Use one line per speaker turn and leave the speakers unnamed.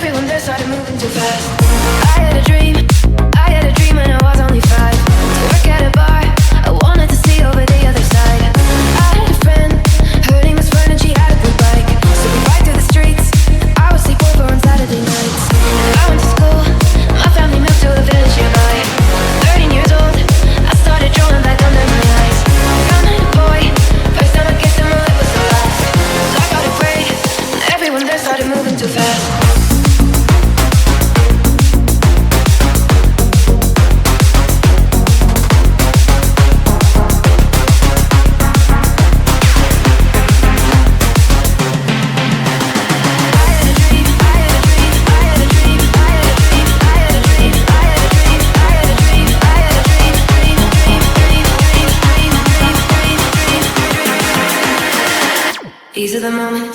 everyone there started moving too fast. I had a dream when I was only 5. To work at a bar, I wanted to see over the other side. I had a friend, hurting this friend and she had a blue bike. So we ride through the streets, I would sleep over on Saturday nights. I went to school, my family moved to a village nearby. 13 years old, I started drawing back under my eyes. Found a boy, first time I kissed him, well it was the last. So I got afraid, and everyone there started moving too fast. These are the moments